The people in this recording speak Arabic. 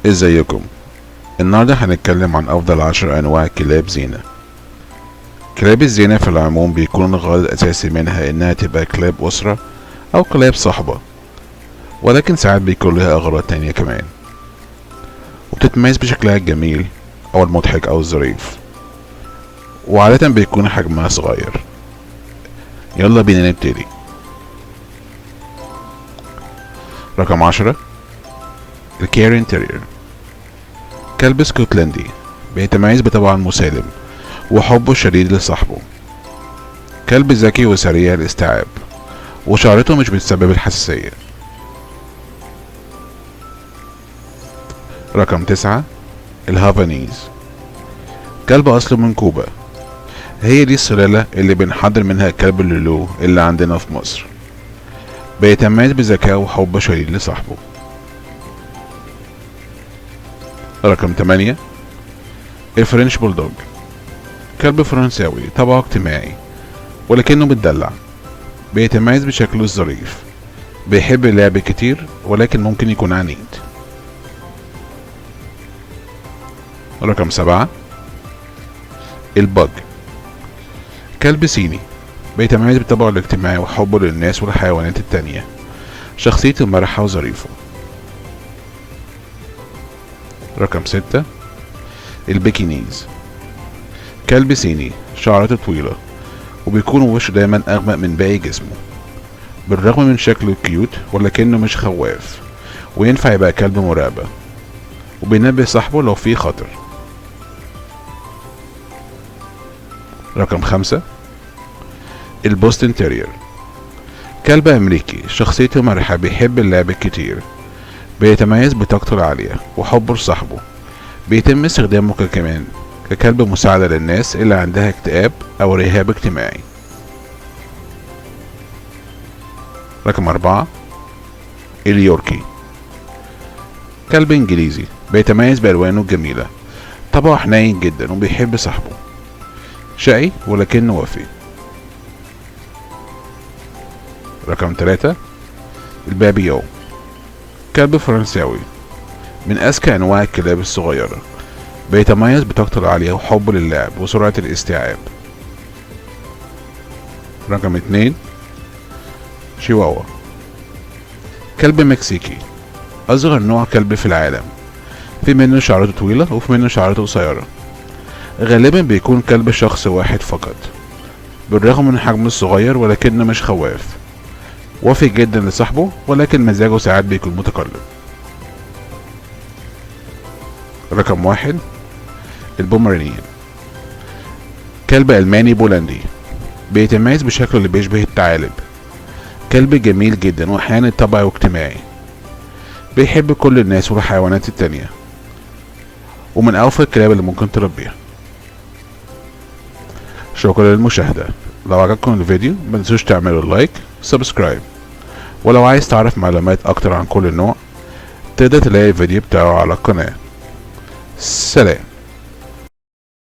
ازيكم؟ النهاردة هنتكلم عن افضل 10 انواع كلاب زينة. كلاب الزينة في العموم بيكون الغرض الاساسي منها انها تبقى كلاب اسرة او كلاب صحبة، ولكن ساعات بيكون لها اغراض تانية كمان، وبتتميز بشكلها الجميل او المضحك او الظريف، وعادة بيكون حجمها صغير. يلا بينا نبتدي. رقم 10، الكيرن تيرير. كلب اسكتلندي بيتميز بطبعه المسالم وحبه الشديد لصاحبه. كلب ذكي وسريع الاستيعاب، وشعرته مش بتسبب الحساسية. رقم 9، الهافانيز. كلب أصله من كوبا، هي دي السلالة اللي بنحضر منها كلب اللولو اللي عندنا في مصر. بيتميز بذكاء وحب شديد لصاحبه. رقم 8، الفرنش بولدوج. كلب فرنساوي طبعه اجتماعي ولكنه متدلع، بيتميز بشكله الظريف، بيحب اللعب كتير ولكن ممكن يكون عنيد. رقم 7، البج. كلب صيني بيتميز بطبعه الاجتماعي وحبه للناس والحيوانات التانية، شخصيته مرحة وظريفة. رقم 6، البكينيز. كلب صيني شعرته طويلة وبيكون وشه دايما أغمق من باقي جسمه، بالرغم من شكله كيوت ولكنه مش خواف، وينفع يبقى كلب مراقبة، وبينبه صاحبه لو في خطر. رقم 5، البوستن تيرير. كلب أمريكي شخصيته مرحة، بيحب اللعب كتير، بيتميز بطاقته العالية وحبه لصاحبه، بيتم استخدامه كمان ككلب مساعدة للناس اللي عندها اكتئاب أو رهاب اجتماعي. رقم 4، اليوركي. كلب انجليزي بيتميز بألوانه الجميلة، طبعه حنين جدا وبيحب صاحبه، شقي ولكنه وفي. رقم 3، البابيو. كلب فرنساوي من أذكى أنواع الكلاب الصغيرة، بيتميز بطاقته العالية وحبه للعب وسرعة الاستيعاب. رقم 2، شيواوا. كلب مكسيكي، أصغر نوع كلب في العالم، في منه شعرته طويلة وفي منه شعرته قصيرة. غالبا بيكون كلب شخص واحد فقط، بالرغم من حجمه الصغير ولكنه مش خواف، وفي جدا لصاحبه ولكن مزاجه ساعات بيكون متقلب. رقم 1، البومرانيان. كلب ألماني بولندي، بيتميز بشكله اللي بيشبه الثعالب، كلب جميل جدا وأحيانا طبعه اجتماعي، بيحب كل الناس والحيوانات التانية، ومن أوفى الكلاب اللي ممكن تربيها. شكرا للمشاهدة. لو عجبكم الفيديو متنسوش تعملوا لايك وسبسكرايب، ولو عايز تعرف معلومات أكتر عن كل نوع تقدر تلاقي الفيديو بتاعه على القناة. سلام.